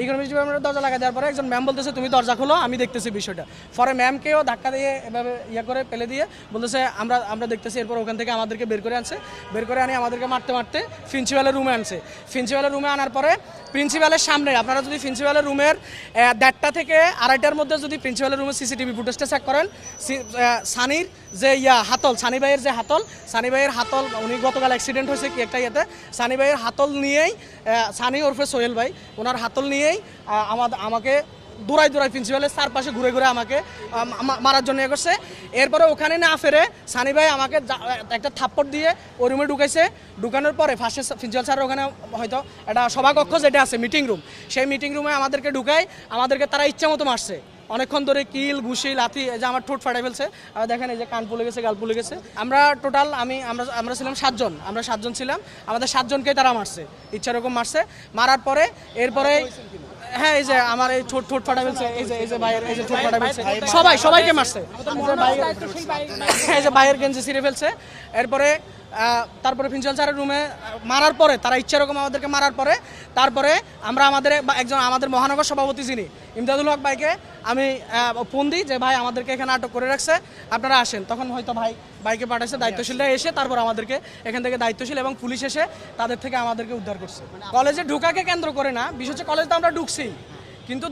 Economics ডিপার্টমেন্টের দরজা লাগাই দেওয়ার পরে একজন ম্যাম বলতেছে তুমি দরজা খোলো, আমি দেখতেছি বিষয়টা। পরে ম্যামকেও ধাক্কা দিয়ে এভাবে করে ফেলে দিয়ে বলতেছে আমরা দেখতেছি। এরপর ওখান থেকে আমাদেরকে বের করে আনছে, বের করে আনি আমাদেরকে মারতে মারতে প্রিন্সিপালের রুমে আনছে। প্রিন্সিপালের রুমে আনার পরে প্রিন্সিপালের সামনে আপনারা যদি প্রিন্সিপালের রুমের 1:30 থেকে 2:30টার মধ্যে যদি প্রিন্সিপালের রুমের সিসিটিভি ফুটেজটা চেক করেন, সানির যে হাতল, সানি ভাইয়ের যে হাতল, সানি ভাইয়ের হাতল, উনি গতকাল অ্যাক্সিডেন্ট হয়েছে কি একটা ইয়েতে, সানি ভাইয়ের হাতল নিয়েই, সানি ওরফে সোহেল ভাই, ওনার হাতল নিয়েই আমাকে দৌড়াই প্রিন্সিপালের চারপাশে ঘুরে ঘুরে আমাকে মারার জন্য ইয়ে করছে। এরপরে ওখানে না ফেরে সানি ভাই আমাকে একটা থাপ্পড় দিয়ে ওই রুমে ঢুকাইছে। ঢুকানোর পরে ফার্স্টে প্রিন্সিপাল স্যার ওখানে হয়তো একটা সভাকক্ষ যেটা আছে মিটিং রুম, সেই মিটিং রুমে আমাদেরকে ঢুকায়, আমাদেরকে তারা ইচ্ছা মতো মারছে অনেকক্ষণ ধরে, কিল ঘুষি লাথি, এই যে আমার ঠোঁট ফাটাই ফেলছে, দেখেন এই যে কান ফুলে গেছে, গাল ফুলে গেছে। আমরা টোটাল আমরা ছিলাম 7 জন, আমরা 7 জন ছিলাম, আমাদের 7 জনকেই তারা মারছে, ইচ্ছা রকম মারছে। মারার পরে এরপরে হ্যাঁ এই যে আমার এই ঠোঁট ফাটা ফেলছে, এই যে ভাইয়ের এই যে ঠোঁট ফাটা ফেলছে, সবাইকে মারছে, এই যে ভাইয়ের গেঞ্জি ছিঁড়ে ফেলছে। এরপরে তারপরে প্রিন্সিপাল স্যারের রুমে মারার পরে তারা ইচ্ছা রকম আমাদেরকে মারার পরে তারপরে আমরা আমাদের মহানগর সভাপতি যিনি ইমদাদুল হক ভাইকে আমি ফোন দিই যে ভাই আমাদেরকে এখানে আটক করে রাখছে, আপনারা আসেন। তখন হয়তো ভাইকে পাঠাইছে, দায়িত্বশীলরা এসে তারপর আমাদেরকে এখান থেকে দায়িত্বশীল এবং পুলিশ এসে তাদের থেকে আমাদেরকে উদ্ধার করছে। কলেজে ঢুকাকে কেন্দ্র করে না, বিশেষ করে কলেজে তো আমরা ঢুকছি, কিন্তু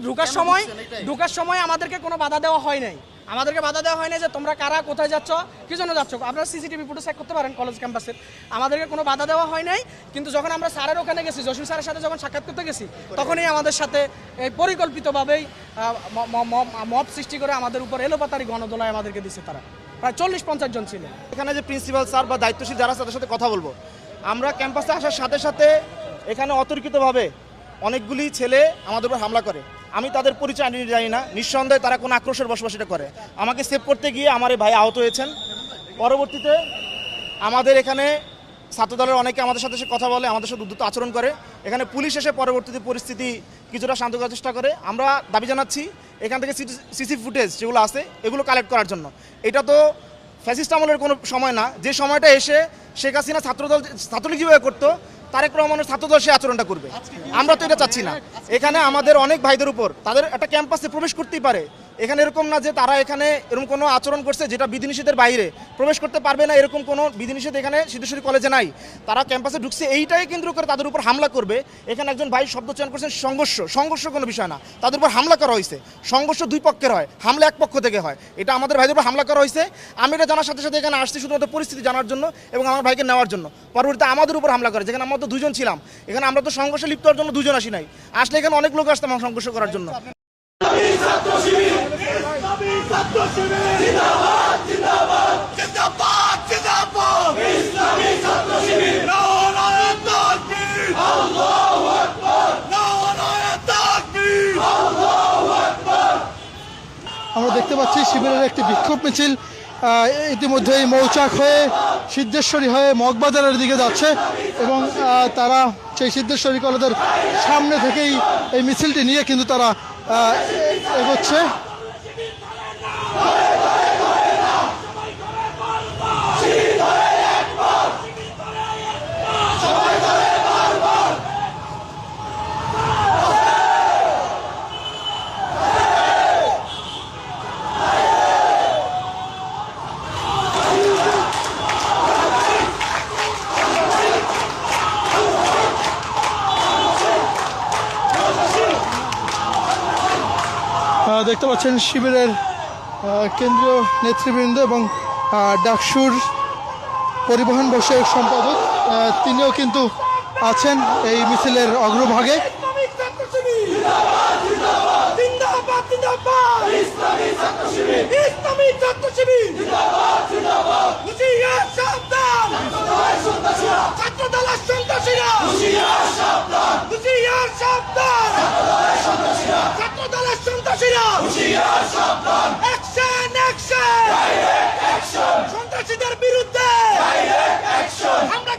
ঢুকার সময় আমাদেরকে কোনো বাধা দেওয়া হয় নাই। আমাদেরকে বাধা দেওয়া হয় না যে তোমরা কারা কোথায় যাচ্ছ, কি জন্য যাচ্ছ, আপনারা সিসিটিভি ফুটেজ চেক করতে পারেন কলেজ ক্যাম্পাসের। আমাদেরকে কোনো বাধা দেওয়া হয় নাই, কিন্তু যখন আমরা স্যারের ওখানে গেছি, জসিম স্যারের সাথে যখন সাক্ষাৎ করতে গেছি, তখনই আমাদের সাথে এই পরিকল্পিতভাবেই মব সৃষ্টি করে আমাদের উপর এলোপাতারি গণদোলায় আমাদেরকে দিচ্ছে। তারা প্রায় 40-50 জন ছিল এখানে। যে প্রিন্সিপাল স্যার বা দায়িত্বশীল যারা তাদের সাথে কথা বলবো। আমরা ক্যাম্পাসে আসার সাথে সাথে এখানে অতর্কিতভাবে অনেকগুলি ছেলে আমাদের উপর হামলা করে। আমি তাদের পরিচয় জানি না, নিঃসন্দেহে তারা কোনো আক্রোশের বসবাস এটা করে। আমাকে সেভ করতে গিয়ে আমার এই ভাই আহত হয়েছেন। পরবর্তীতে আমাদের এখানে ছাত্রদলের অনেকে আমাদের সাথে কথা বলে, আমাদের সাথে উদ্ধত আচরণ করে। এখানে পুলিশ এসে পরবর্তীতে পরিস্থিতি কিছুটা শান্ত করার চেষ্টা করে। আমরা দাবি জানাচ্ছি এখান থেকে সিসি ফুটেজ যেগুলো আছে এগুলো কালেক্ট করার জন্য। এটা তো ফ্যাসিস্ট আমলের কোনো সময় না, যে সময়টা এসে শেখ হাসিনা ছাত্রলীগ যেভাবে করতো, তারেক রহমানের ছাত্রদল সে আচরণটা করবে। আমরা তো এটা চাচ্ছি না। এখানে আমাদের অনেক ভাইদের উপর তাদের একটা ক্যাম্পাসে প্রবেশ করতেই পারে, এখানে এরকম না যে তারা এখানে এরকম কোনো আচরণ করছে যেটা বিধিনিষেধের বাইরে, প্রবেশ করতে পারবে না এরকম কোনো বিধিনিষেধ এখানে সিদ্ধেশ্বরী কলেজে নাই। তারা ক্যাম্পাসে ঢুকছে, এইটাই কেন্দ্র করে তাদের উপর হামলা করবে। এখানে একজন ভাই শব্দ চয়ন করছেন সংঘর্ষ কোনো বিষয় না, তাদের উপর হামলা করা হয়েছে। সংঘর্ষ দুই পক্ষের হয়, হামলা এক পক্ষ থেকে হয়। এটা আমাদের ভাইদের উপর হামলা করা হয়েছে। আমি এটা জানার সাথে সাথে এখানে আসছি শুধুমাত্র পরিস্থিতি জানার জন্য এবং আমার ভাইকে নেওয়ার জন্য। পরবর্তীতে আমাদের উপর হামলা করে, যেখানে আমরা তো 2 জন ছিলাম। এখানে আমরা তো সংঘর্ষে লিপ্ত হওয়ার জন্য 2 জন আসি নাই, আসলে এখানে অনেক লোক আসতাম সংঘর্ষ করার জন্য। আমরা দেখতে পাচ্ছি শিবিরের একটি বিক্ষোভ মিছিল ইতিমধ্যেই মৌচাক হয়ে সিদ্ধেশ্বরী হয়ে মগবাজারের দিকে যাচ্ছে এবং তারা সেই সিদ্ধেশ্বরী কলেজের সামনে থেকেই এই মিছিলটি নিয়ে কিন্তু তারা এগোচ্ছে। দেখতে পাচ্ছেন শিবিরের কেন্দ্রীয় নেতৃবৃন্দ এবং ডাকসুর পরিবহন বিষয়ক সম্পাদক তিনিও কিন্তু আছেন এই মিছিলের অগ্রভাগে। সন্ত্রাসীদের বিরুদ্ধে আমরা